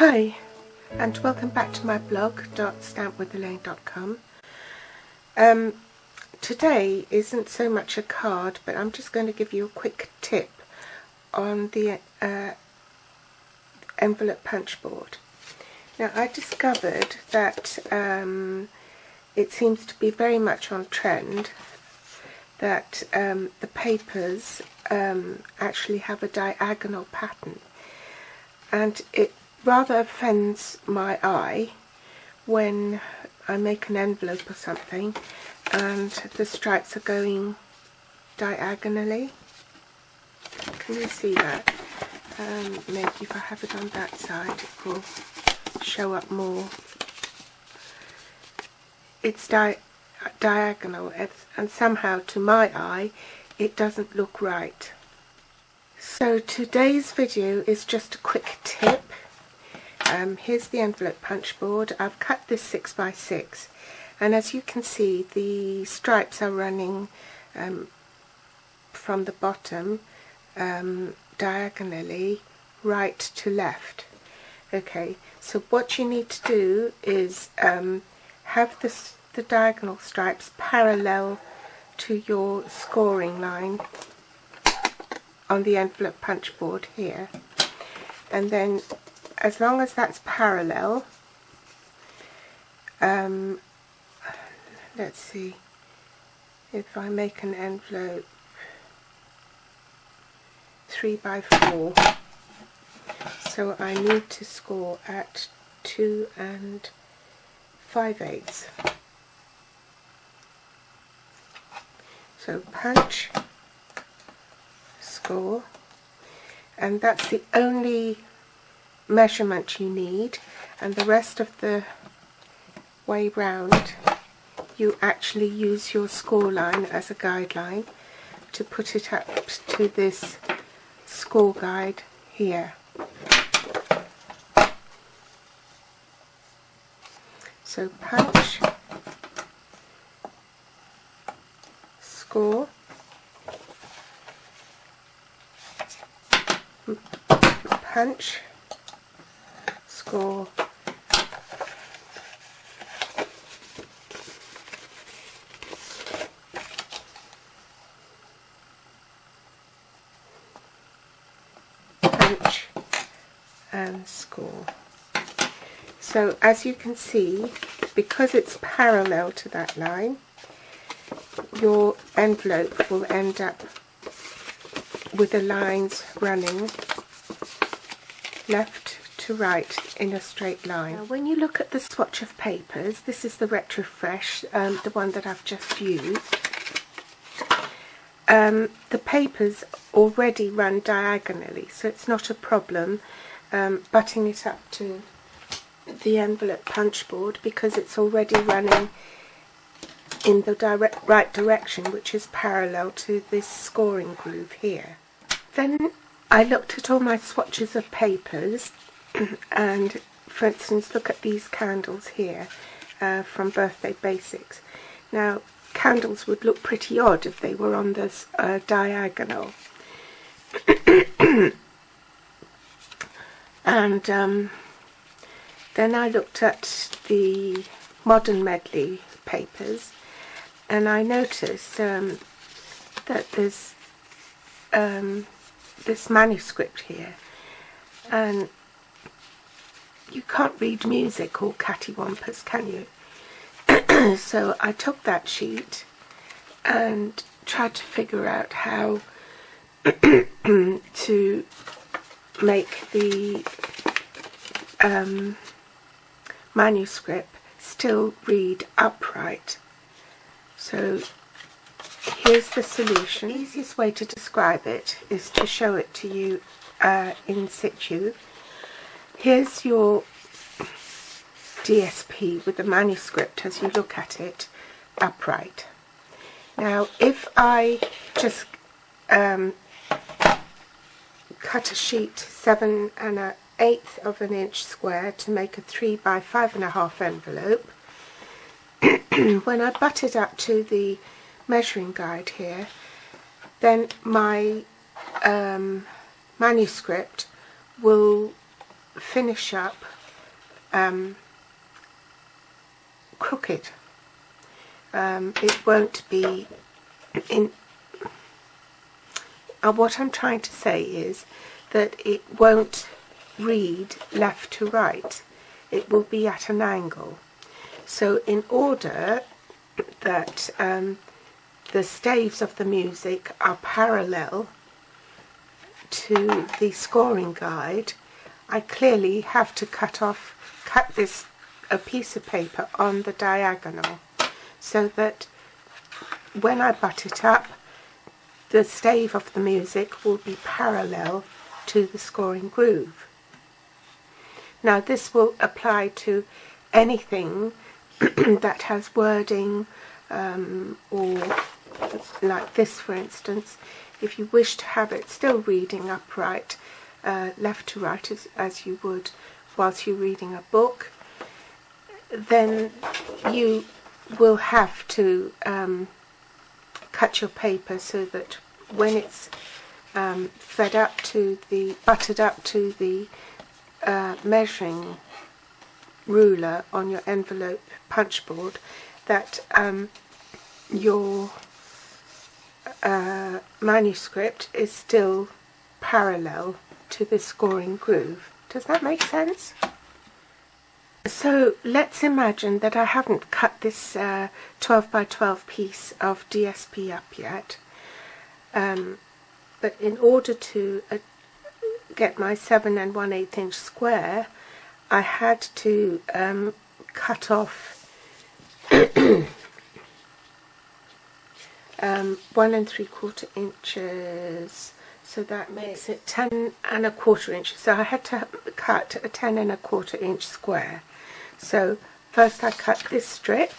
Hi, and welcome back to my blog, stampwithelaine.com. Today isn't so much a card, but I'm just going to give you a quick tip on the envelope punch board. Now, I discovered that it seems to be very much on trend that the papers actually have a diagonal pattern, and it rather offends my eye when I make an envelope or something and the stripes are going diagonally. Can you see that? Maybe if I have it on that side it will show up more. It's diagonal, and somehow to my eye it doesn't look right. So today's video is just a quick tip. Here's the envelope punch board. I've cut this 6x6, and as you can see the stripes are running from the bottom diagonally right to left. Okay, so what you need to do is have the diagonal stripes parallel to your scoring line on the envelope punch board here, and then as long as that's parallel, let's see, if I make an envelope 3x4, so I need to score at 2 5/8. So punch, score, and that's the only measurement you need, and the rest of the way round you actually use your score line as a guideline to put it up to this score guide here. So punch, score, punch, score, punch, and score. So as you can see, because it's parallel to that line, your envelope will end up with the lines running left to right in a straight line. Now, when you look at the swatch of papers, this is the Retro Fresh, the one that I've just used. The papers already run diagonally, so it's not a problem butting it up to the envelope punch board, because it's already running in the right direction, which is parallel to this scoring groove here. Then I looked at all my swatches of papers and, for instance, look at these candles here from Birthday Basics. Now, candles would look pretty odd if they were on this diagonal. And then I looked at the Modern Medley papers, and I noticed that there's this manuscript here, and you can't read music or cattywampus, can you? So I took that sheet and tried to figure out how to make the manuscript still read upright. So here's the solution. The easiest way to describe it is to show it to you in situ. Here's your DSP with the manuscript as you look at it upright. Now, if I just cut a sheet 7 1/8 of an inch square to make a 3 by 5.5 envelope, when I butt it up to the measuring guide here, then my manuscript will finish up crooked. It won't be in. What I'm trying to say is that it won't read left to right. It will be at an angle. So in order that the staves of the music are parallel to the scoring guide, I clearly have to cut a piece of paper on the diagonal, so that when I butt it up, the stave of the music will be parallel to the scoring groove. Now this will apply to anything that has wording, or like this for instance. If you wish to have it still reading upright, left to right as you would whilst you're reading a book, then you will have to cut your paper so that when it's butted up to the measuring ruler on your envelope punch board, that your manuscript is still parallel to the scoring groove. Does that make sense? So let's imagine that I haven't cut this 12 by 12 piece of DSP up yet, but in order to get my 7 1/8 inch square, I had to cut off 1 3/4 inches, so that makes it 10 1/4 inches. So I had to cut a 10 1/4 inch square. So first I cut this strip,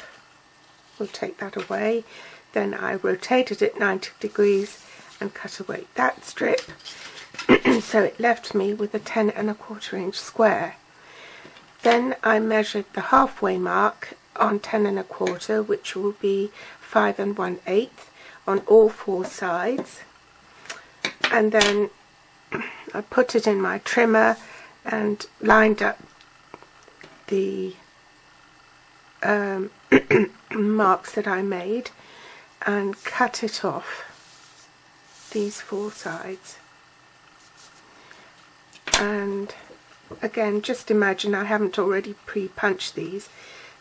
we'll take that away, then I rotated it 90 degrees and cut away that strip, so it left me with a 10 1/4 inch square. Then I measured the halfway mark on 10 1/4, which will be 5 1/8 on all 4 sides, and then I put it in my trimmer and lined up the marks that I made and cut it off these 4 sides. And again, just imagine I haven't already pre-punched these.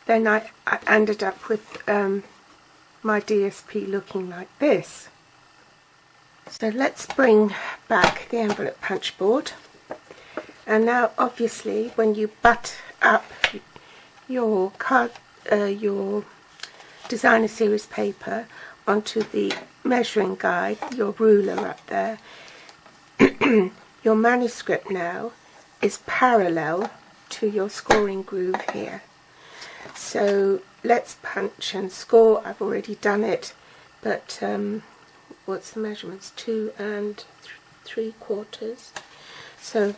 Then I ended up with my DSP looking like this. So let's bring back the envelope punch board, and now obviously when you butt up your designer series paper onto the measuring guide, your ruler up there, your manuscript now is parallel to your scoring groove here. So let's punch and score. I've already done it, but what's the measurements? 2 3/4. So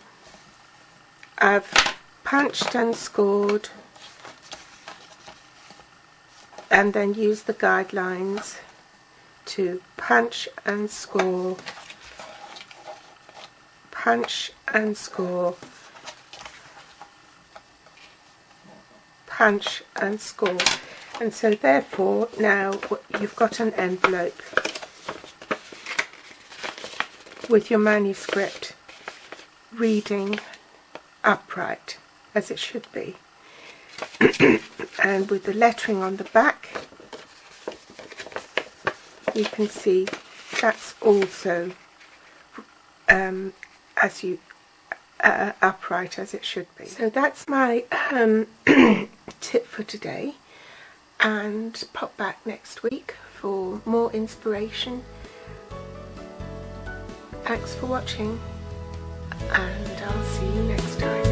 I've punched and scored, and then used the guidelines to punch and score, punch and score, punch and score. And so therefore now you've got an envelope with your manuscript reading upright as it should be. And with the lettering on the back, you can see that's also upright as it should be. So that's my tip for today, and pop back next week for more inspiration. Thanks for watching, and I'll see you next time.